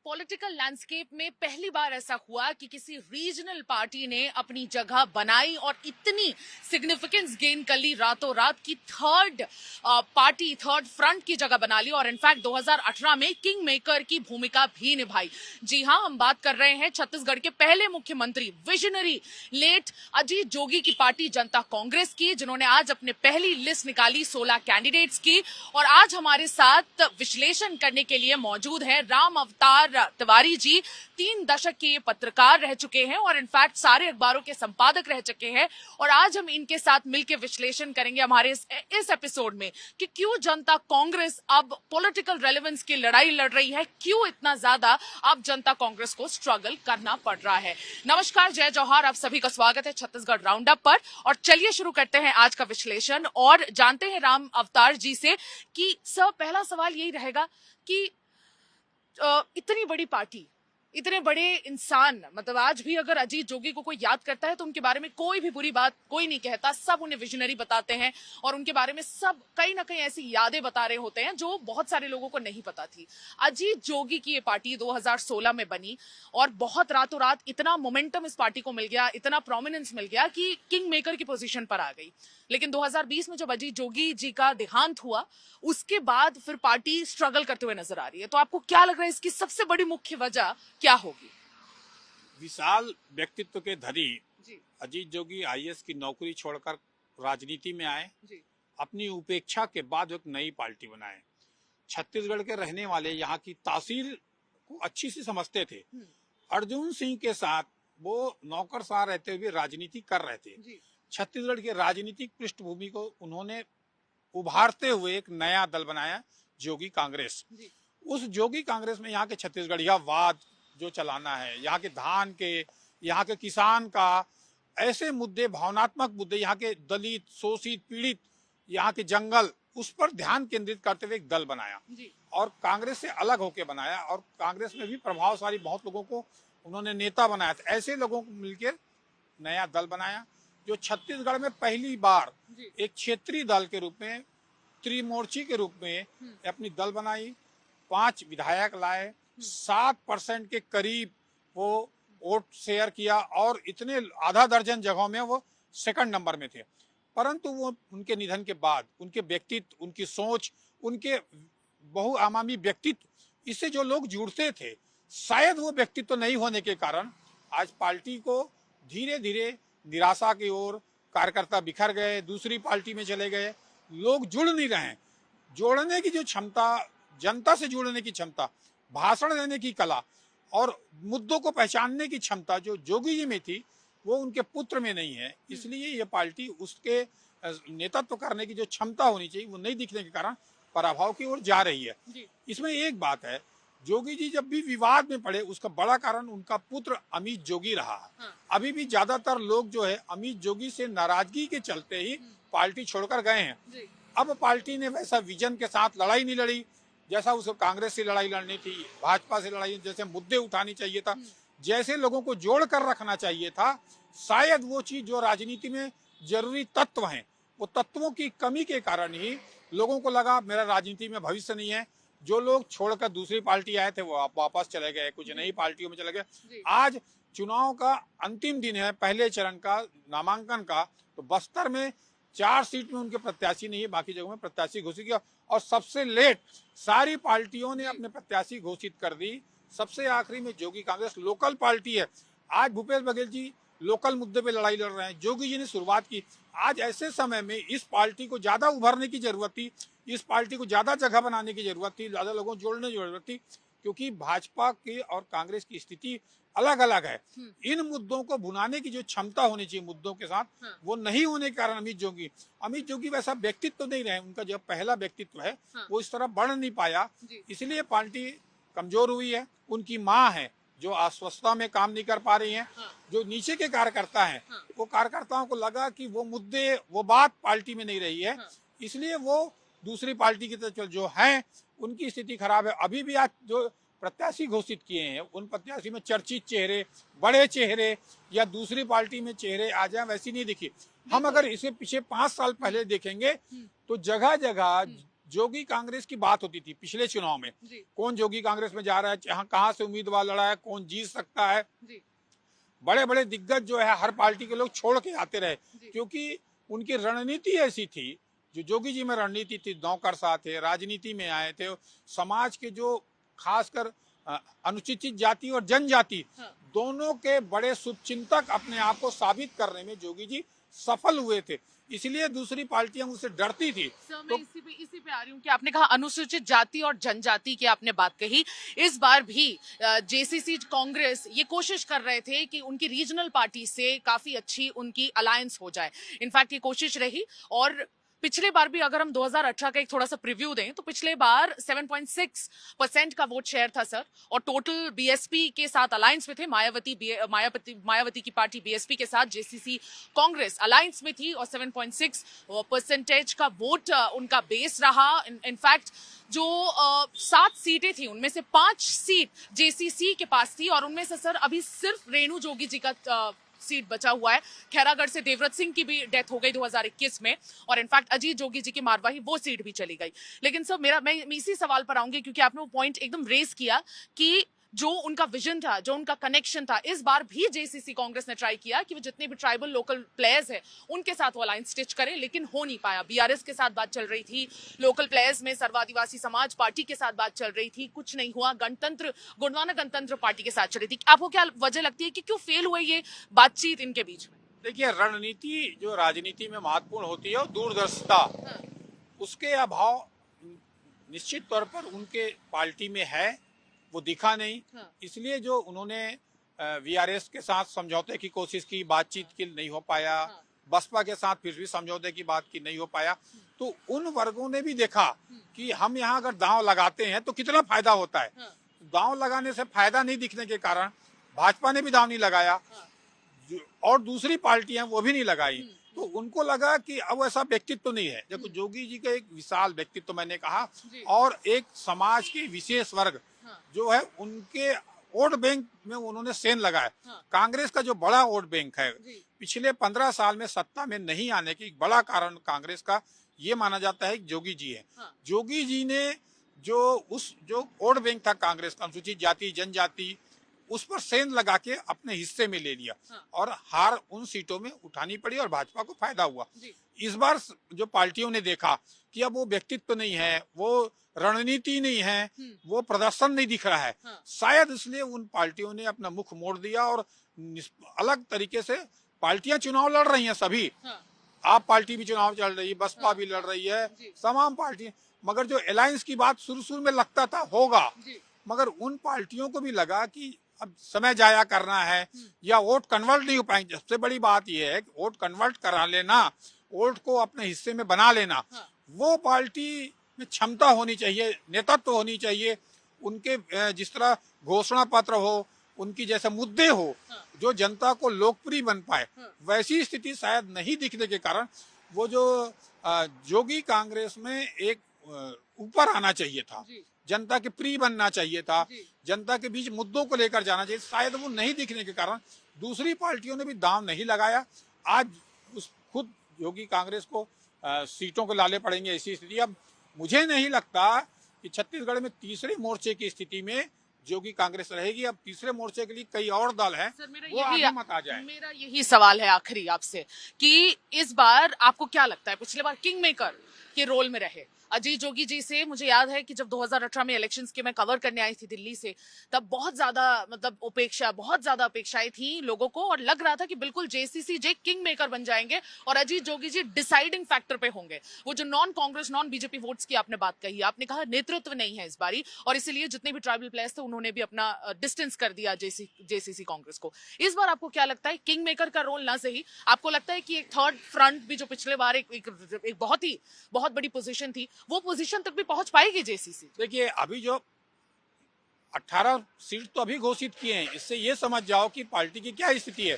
Political landscape में पहली बार ऐसा हुआ कि किसी रीजनल पार्टी ने अपनी जगह बनाई और इतनी सिग्निफिकेंस गेन कर ली रातों रात की थर्ड फ्रंट की जगह बना ली और इनफैक्ट 2018 में किंग मेकर की भूमिका भी निभाई। जी हां, हम बात कर रहे हैं छत्तीसगढ़ के पहले मुख्यमंत्री विजनरी लेट अजीत जोगी की पार्टी जनता कांग्रेस की, जिन्होंने आज अपने पहली लिस्ट निकाली 16 कैंडिडेट्स की। और आज हमारे साथ विश्लेषण करने के लिए मौजूद है राम अवतार तिवारी जी। 3 दशक के ये पत्रकार रह चुके हैं और इनफैक्ट सारे अखबारों के संपादक रह चुके हैं। और आज हम इनके साथ मिलकर विश्लेषण करेंगे हमारे इस एपिसोड में कि क्यों जनता कांग्रेस अब पॉलिटिकल रेलेवेंस की लड़ाई लड़ रही है, क्यों इतना ज्यादा अब जनता कांग्रेस को स्ट्रगल करना पड़ रहा है। नमस्कार, जय जौहार, आप सभी का स्वागत है छत्तीसगढ़ राउंड अप पर। और चलिए शुरू करते हैं आज का विश्लेषण और जानते हैं राम अवतार जी से कि सर, पहला सवाल यही रहेगा कि इतनी बड़ी पार्टी, इतने बड़े इंसान, मतलब आज भी अगर अजीत जोगी को कोई याद करता है तो उनके बारे में कोई भी बुरी बात कोई नहीं कहता, सब उन्हें विजनरी बताते हैं और उनके बारे में सब कहीं ना कहीं ऐसी यादें बता रहे होते हैं जो बहुत सारे लोगों को नहीं पता थी। अजीत जोगी की ये पार्टी 2016 में बनी और बहुत रातों रात इतना मोमेंटम इस पार्टी को मिल गया, इतना प्रोमिनेंस मिल गया कि किंग मेकर की पोजीशन पर आ गई। लेकिन 2020 में जब अजीत जोगी जी का देहांत हुआ उसके बाद फिर पार्टी स्ट्रगल करते हुए नजर आ रही है। तो आपको क्या लग रहा है इसकी सबसे बड़ी मुख्य वजह क्या होगी? विशाल व्यक्तित्व के धनी अजीत जोगी आईएएस की नौकरी छोड़कर राजनीति में आए, अपनी उपेक्षा के बाद एक नई पार्टी बनाए। छत्तीसगढ़ के रहने वाले यहाँ की तासीर को अच्छी से समझते थे। अर्जुन सिंह के साथ वो नौकरशाह रहते हुए राजनीति कर रहे थे। छत्तीसगढ़ के राजनीतिक पृष्ठभूमि को उन्होंने उभारते हुए एक नया दल बनाया, जोगी कांग्रेस। उस जोगी कांग्रेस में यहाँ के छत्तीसगढ़िया वाद जो चलाना है, यहाँ के धान के, यहाँ के किसान का, ऐसे मुद्दे, भावनात्मक मुद्दे, यहाँ के दलित, शोषित, पीड़ित, यहाँ के जंगल, उस पर ध्यान केंद्रित करते हुए एक दल बनाया और कांग्रेस से अलग होकर बनाया। और कांग्रेस में भी प्रभावशाली बहुत लोगों को उन्होंने नेता बनाया था। ऐसे लोगों को मिलकर नया दल बनाया जो छत्तीसगढ़ में पहली बार एक क्षेत्रीय दल के रूप में, त्रिमोर्ची के रूप में अपनी दल बनाई। 5 विधायक लाए, 7% के करीब वो वोट शेयर किया और इतने आधा दर्जन जगहों में वो सेकंड नंबर में थे। परंतु वो उनके निधन के बाद उनके व्यक्तित्व, उनकी सोच, उनके बहुआयामी व्यक्तित्व, इससे जो लोग जुड़ते थे, शायद वो व्यक्तित्व नहीं होने के कारण आज पार्टी को धीरे धीरे निराशा की ओर, कार्यकर्ता बिखर गए, दूसरी पार्टी में चले गए, लोग जुड़ नहीं रहे। जोड़ने की जो क्षमता, जनता से जुड़ने की क्षमता, भाषण देने की कला और मुद्दों को पहचानने की क्षमता जो जोगी जी में थी, वो उनके पुत्र में नहीं है। इसलिए ये पार्टी उसके नेतृत्व करने की जो क्षमता होनी चाहिए वो नहीं दिखने के कारण पराभव की ओर जा रही है। इसमें एक बात है, जोगी जी जब भी विवाद में पड़े उसका बड़ा कारण उनका पुत्र अमित जोगी रहा। अभी भी ज्यादातर लोग जो है अमित जोगी से नाराजगी के चलते ही पार्टी छोड़कर गए हैं। अब पार्टी ने वैसा विजन के साथ लड़ाई नहीं लड़ी जैसा उसको कांग्रेस से लड़ाई लड़नी थी, भाजपा से लड़ाई, जैसे मुद्दे उठानी चाहिए था, जैसे लोगों को जोड़ कर रखना चाहिए था। शायद वो चीज जो राजनीति में जरूरी तत्व हैं, वो तत्वों की कमी के कारण ही लोगों को लगा मेरा राजनीति में भविष्य नहीं है। जो लोग छोड़कर दूसरी पार्टी आए थे वो वापस चले गए, कुछ नई पार्टियों में चले गए। आज चुनाव का अंतिम दिन है, पहले चरण का नामांकन का, तो बस्तर में 4 सीट में उनके प्रत्याशी नहीं है, बाकी जगहों में प्रत्याशी घोषित किया और सबसे लेट सारी पार्टियों ने अपने प्रत्याशी घोषित कर दी। सबसे आखिरी में जोगी कांग्रेस लोकल पार्टी है। आज भूपेश बघेल जी लोकल मुद्दे पे लड़ाई लड़ रहे हैं, जोगी जी ने शुरुआत की। आज ऐसे समय में इस पार्टी को ज्यादा उभरने की जरूरत थी, इस पार्टी को ज्यादा जगह बनाने की जरूरत थी, ज्यादा लोगों को जोड़ने की जरूरत थी, क्योंकि भाजपा की और कांग्रेस की स्थिति अलग अलग है। इन मुद्दों को भुनाने की जो क्षमता होनी चाहिए मुद्दों के साथ, वो नहीं होने के कारण अमित जोगी वैसा व्यक्तित्व नहीं रहे। उनका जो पहला व्यक्तित्व है वो इस तरह बढ़ नहीं पाया, इसलिए पार्टी कमजोर हुई है। उनकी माँ है जो अस्वस्थता में काम नहीं कर पा रही हैं। जो नीचे के कार्यकर्ता हैं, वो कार्यकर्ताओं को लगा कि वो मुद्दे, वो बात पार्टी में नहीं रही है, इसलिए वो दूसरी पार्टी की तरफ जो हैं उनकी स्थिति खराब है। अभी भी आज जो प्रत्याशी घोषित किए हैं उन प्रत्याशी में चर्चित चेहरे, बड़े चेहरे या दूसरी पार्टी में चेहरे आ जाए, वैसी नहीं दिखी। हम अगर इसे पीछे 5 साल पहले देखेंगे तो जगह जगह जोगी कांग्रेस की बात होती थी पिछले चुनाव में, कौन जोगी कांग्रेस में जा रहा है, कहाँ से उम्मीदवार लड़ा है, कौन जीत सकता है। बड़े बड़े दिग्गज जो है हर पार्टी के लोग छोड़ के आते रहे, क्योंकि उनकी रणनीति ऐसी थी। जो जोगी जी में रणनीति थी, नौकर साथ थे, राजनीति में आए थे, समाज के जो खासकर अनुसूचित जाति और जनजाति दोनों के बड़े शुभचिंतक अपने आप को साबित करने में जोगी जी सफल हुए थे, इसलिए दूसरी पार्टियां उनसे डरती थी। तो इसी पे आ रही हूँ कि आपने कहा अनुसूचित जाति और जनजाति की आपने बात कही। इस बार भी जेसीसी कांग्रेस ये कोशिश कर रहे थे कि उनकी रीजनल पार्टी से काफी अच्छी उनकी अलायंस हो जाए। इनफैक्ट ये कोशिश रही, और पिछले बार भी अगर हम 2018 का एक थोड़ा सा प्रीव्यू दें तो पिछले बार 7.6% का वोट शेयर था सर, और टोटल बीएसपी के साथ अलायंस में थे। मायावती की पार्टी बीएसपी के साथ जेसीसी कांग्रेस अलायंस में थी, और 7.6% का वोट उनका बेस रहा। इनफैक्ट जो 7 सीटें थी उनमें से 5 सीट जेसीसी के पास थी, और उनमें से सर अभी सिर्फ रेणु जोगी जी का सीट बचा हुआ है। खैरागढ़ से देवव्रत सिंह की भी डेथ हो गई 2021 में, और इनफैक्ट अजीत जोगी जी की मारवाही वो सीट भी चली गई। लेकिन सर मैं इसी सवाल पर आऊंगी, क्योंकि आपने वो पॉइंट एकदम रेज किया कि जो उनका विजन था, जो उनका कनेक्शन था, इस बार भी जेसीसी कांग्रेस ने ट्राई किया कि वो जितने भी ट्राइबल लोकल प्लेयर्स हैं उनके साथ वो अलायंस स्टिच करें, लेकिन हो नहीं पाया। बीआरएस के साथ बात चल रही थी, लोकल प्लेयर्स में सर्व आदिवासी समाज पार्टी के साथ बात चल रही थी, कुछ नहीं हुआ। गोंडवाना गणतंत्र पार्टी के साथ चल रही थी। आपको क्या वजह लगती है कि क्यों फेल हुए ये बातचीत इनके बीच में? देखिए, रणनीति जो राजनीति में महत्वपूर्ण होती है, दूरदर्शिता, उसके अभाव निश्चित तौर पर उनके पार्टी में है, वो दिखा नहीं। इसलिए जो उन्होंने वीआरएस के साथ समझौते की कोशिश की, बातचीत की, नहीं हो पाया। बसपा के साथ फिर भी समझौते की बात की, नहीं हो पाया। तो उन वर्गों ने भी देखा कि हम यहाँ अगर दांव लगाते हैं तो कितना फायदा होता है। दांव लगाने से फायदा नहीं दिखने के कारण भाजपा ने भी दांव नहीं लगाया, और दूसरी पार्टियां वो भी नहीं लगाई। तो उनको लगा कि अब ऐसा व्यक्तित्व तो नहीं है। देखो, जोगी जी का एक विशाल व्यक्तित्व मैंने कहा, और एक समाज के विशेष वर्ग जो है उनके वोट बैंक में उन्होंने सेंध लगाया। कांग्रेस का जो बड़ा वोट बैंक है, पिछले 15 साल में सत्ता में नहीं आने की बड़ा कारण कांग्रेस का ये माना जाता है कि जोगी जी है। जोगी जी ने जो वोट बैंक था कांग्रेस का, अनुसूचित जाति जनजाति, उस पर सेंध लगा के अपने हिस्से में ले लिया, और हार उन सीटों में उठानी पड़ी और भाजपा को फायदा हुआ। इस बार जो पार्टियों ने देखा कि अब वो व्यक्तित्व नहीं है, वो रणनीति नहीं है, वो प्रदर्शन नहीं दिख रहा है, शायद इसलिए उन पार्टियों ने अपना मुख मोड़ दिया, और अलग तरीके से पार्टियां चुनाव लड़ रही हैं सभी। आप पार्टी भी चुनाव चल रही है, बसपा भी लड़ रही है, तमाम पार्टी। मगर जो अलायंस की बात शुरू में लगता था होगा, मगर उन पार्टियों को भी लगा कि अब समय जाया करना है, या वोट कन्वर्ट नहीं हो पाएंगे। सबसे बड़ी बात यह है कि वोट कन्वर्ट करा लेना, वोट को अपने हिस्से में बना लेना, वो पार्टी में क्षमता होनी चाहिए, नेतृत्व होनी चाहिए। उनके जिस तरह घोषणा पत्र हो, उनकी जैसे मुद्दे हो, जो जनता को लोकप्रिय बन पाए, वैसी स्थिति शायद नहीं दिखने के कारण वो जो जोगी कांग्रेस में एक ऊपर आना चाहिए था, जनता के प्रिय बनना चाहिए था, जनता के बीच मुद्दों को लेकर जाना चाहिए, शायद वो नहीं दिखने के कारण दूसरी पार्टियों ने भी दांव नहीं लगाया। आज खुद योगी कांग्रेस को सीटों के लाले पड़ेंगे, ऐसी स्थिति। अब मुझे नहीं लगता कि छत्तीसगढ़ में तीसरे मोर्चे की स्थिति में जोगी कांग्रेस रहेगी। अब तीसरे मोर्चे के लिए कई और दल हैं, वो आगे मत आ जाए। मेरा यही सवाल है आखिरी आपसे कि इस बार आपको क्या लगता है, पिछले बार किंग मेकर के रोल में रहे अजीत जोगी जी से, मुझे याद है कि जब 2018 में इलेक्शंस के मैं कवर करने आई थी दिल्ली से, तब बहुत ज्यादा बहुत ज्यादा अपेक्षाएं थी लोगों को, और लग रहा था कि बिल्कुल जेसीसी किंग मेकर बन जाएंगे और अजीत जोगी जी डिसाइडिंग फैक्टर पे होंगे। वो जो non Congress non BJP votes की आपने बात कही, आपने कहा नेतृत्व नहीं है इस बारी, और इसीलिए जितने भी ट्राइबल प्लेयर्स थे उन्होंने भी अपना डिस्टेंस कर दिया जेसीसी कांग्रेस को। इस बार आपको क्या लगता है, किंग मेकर का रोल ना सही, आपको लगता है कि एक थर्ड फ्रंट भी जो पिछले बार एक बहुत बड़ी पोजीशन थी, वो पोजीशन तक भी पहुंच पाएगी जेसीसी? देखिए, अभी जो 18 सीट तो अभी घोषित किए हैं, इससे ये समझ जाओ कि पार्टी की क्या स्थिति है।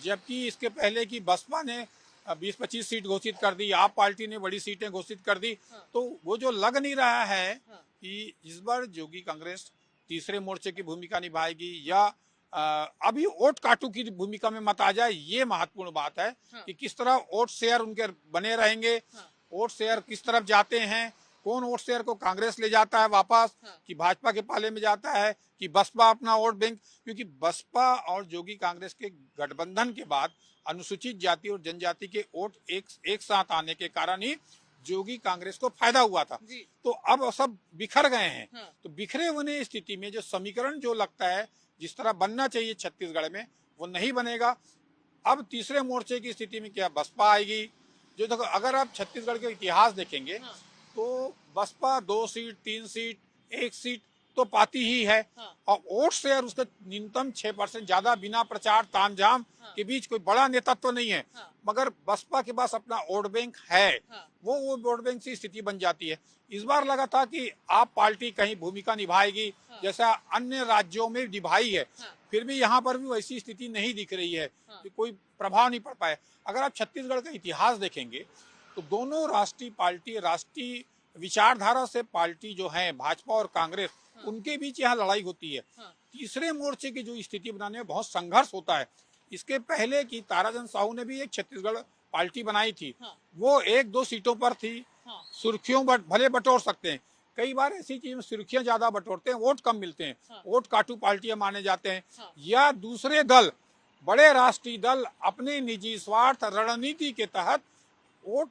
जबकि इसके पहले की बसपा ने 20-25 सीट घोषित कर दी, आप पार्टी ने बड़ी सीटें घोषित कर दी। तो वो जो लग नहीं रहा है कि इस बार जोगी कांग्रेस तीसरे मोर्चे की भूमिका निभाएगी, या अभी वोट काटू की भूमिका में मत आ जाए, ये महत्वपूर्ण बात है कि किस तरह वोट शेयर उनके बने रहेंगे, वोट शेयर किस तरफ जाते हैं, कौन वोट शेयर को कांग्रेस ले जाता है वापस, कि भाजपा के पाले में जाता है, कि बसपा अपना वोट बैंक, क्योंकि बसपा और जोगी कांग्रेस के गठबंधन के बाद अनुसूचित जाति और जनजाति के वोट एक साथ आने के कारण ही जोगी कांग्रेस को फायदा हुआ था। तो अब सब बिखर गए हैं। तो बिखरे होने स्थिति में जो समीकरण जो लगता है जिस तरह बनना चाहिए छत्तीसगढ़ में, वो नहीं बनेगा। अब तीसरे मोर्चे की स्थिति में क्या बसपा आएगी? जो देखो, अगर आप छत्तीसगढ़ के इतिहास देखेंगे तो बसपा 2 सीट 3 सीट 1 सीट तो पाती ही है, और वोट शेयर उसके न्यूनतम 6% ज्यादा, बिना प्रचार तामझाम के बीच कोई बड़ा नेतृत्व तो नहीं है। मगर बसपा के पास अपना वोट बैंक है, वो वोट बैंक से स्थिति बन जाती है। इस बार लगा था कि आप पार्टी कहीं भूमिका निभाएगी, जैसा अन्य राज्यों में निभाई है, फिर भी यहाँ पर भी वैसी स्थिति नहीं दिख रही है कि कोई प्रभाव नहीं पड़ पाए। अगर आप छत्तीसगढ़ का इतिहास देखेंगे तो दोनों राष्ट्रीय पार्टी, राष्ट्रीय विचारधारा से पार्टी जो है भाजपा और कांग्रेस, उनके बीच यहाँ लड़ाई होती है। तीसरे मोर्चे की जो स्थिति बनाने में बहुत संघर्ष होता है। इसके पहले की ताराचंद साहू ने भी एक छत्तीसगढ़ पार्टी बनाई थी, वो 1-2 सीटों पर थी। सुर्खियों भले बटोर सकते हैं, कई बार ऐसी चीज में सुर्खियां ज्यादा बटोरते हैं, वोट कम मिलते हैं, वोट काटू पार्टियां माने जाते हैं। या दूसरे दल, बड़े राष्ट्रीय दल अपने निजी स्वार्थ रणनीति के तहत वोट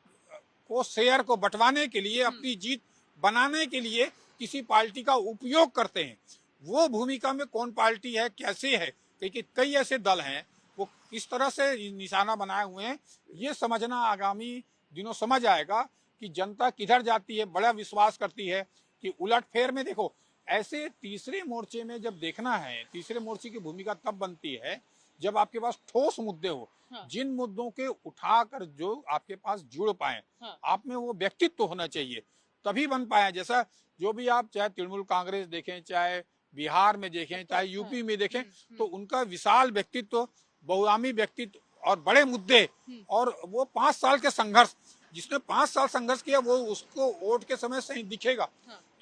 को शेयर को बंटवाने के लिए, अपनी जीत बनाने के लिए किसी पार्टी का उपयोग करते हैं। वो भूमिका में कौन पार्टी है, कैसे है, क्योंकि कई ऐसे दल हैं वो किस तरह से निशाना बनाए हुए हैं, ये समझना आगामी दिनों समझ आएगा कि जनता किधर जाती है। बड़ा विश्वास करती है कि उलटफेर में देखो, ऐसे तीसरे मोर्चे में जब देखना है, तीसरे मोर्चे की भूमिका तब बनती है जब आपके पास ठोस मुद्दे हो, जिन मुद्दों के उठाकर जो आपके पास जुड़ पाए, आप में वो व्यक्तित्व होना चाहिए, तभी बन पाए। जैसा जो भी आप चाहे तृणमूल कांग्रेस देखें, चाहे बिहार में देखें, चाहे यूपी में देखें, तो उनका विशाल व्यक्तित्व, बहुआयामी व्यक्तित्व और बड़े मुद्दे, और वो 5 साल के संघर्ष, जिसने 5 साल संघर्ष किया वो उसको वोट के समय सही दिखेगा।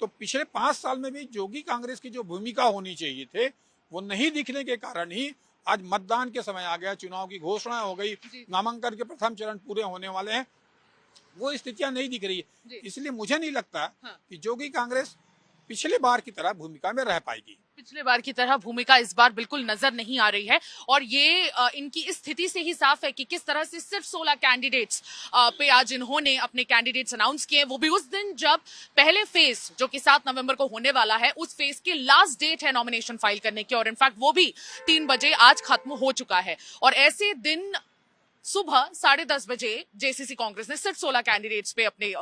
तो पिछले 5 साल में भी जोगी कांग्रेस की जो भूमिका होनी चाहिए थे, वो नहीं दिखने के कारण ही आज मतदान के समय आ गया, चुनाव की घोषणा हो गई, नामांकन के प्रथम चरण पूरे होने वाले हैं, वो स्थितियां नहीं दिख रही है। इसलिए मुझे नहीं लगता कि जोगी कांग्रेस पिछले बार की तरह भूमिका में रह पाएगी। पिछले बार की तरह भूमिका इस बार बिल्कुल नजर नहीं आ रही है, और ये इनकी इस स्थिति से ही साफ है कि किस तरह से सिर्फ 16 कैंडिडेट्स पे आज इन्होंने अपने कैंडिडेट्स अनाउंस किए, वो भी उस दिन जब पहले फेज जो कि 7 नवंबर को होने वाला है, उस फेज की लास्ट डेट है नॉमिनेशन फाइल करने की, और इनफैक्ट वो भी 3 बजे आज खत्म हो चुका है। और ऐसे दिन सुबह 10:30 बजे जेसीसी कांग्रेस ने सिर्फ 16 कैंडिडेट्स पे अपने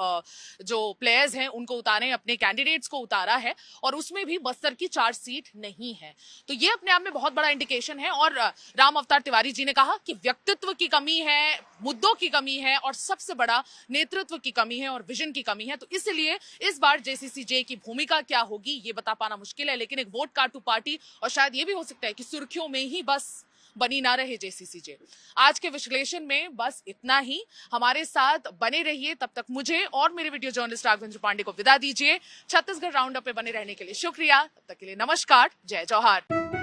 जो प्लेयर्स हैं उनको उतारे, अपने कैंडिडेट्स को उतारा है, और उसमें भी बस्तर की 4 सीट नहीं है। तो ये अपने आप में बहुत बड़ा इंडिकेशन है। और राम अवतार तिवारी जी ने कहा कि व्यक्तित्व की कमी है, मुद्दों की कमी है, और सबसे बड़ा नेतृत्व की कमी है और विजन की कमी है। तो इसलिए इस बार जेसीसीजे की भूमिका क्या होगी ये बता पाना मुश्किल है, लेकिन एक वोट काटू पार्टी, और शायद ये भी हो सकता है कि सुर्खियों में ही बस बनी ना रहे जेसीसीजे। आज के विश्लेषण में बस इतना ही। हमारे साथ बने रहिए, तब तक मुझे और मेरे वीडियो जर्नलिस्ट राघवेंद्र पांडे को विदा दीजिए। छत्तीसगढ़ राउंड अप पे बने रहने के लिए शुक्रिया। तब तक के लिए नमस्कार, जय जौहार।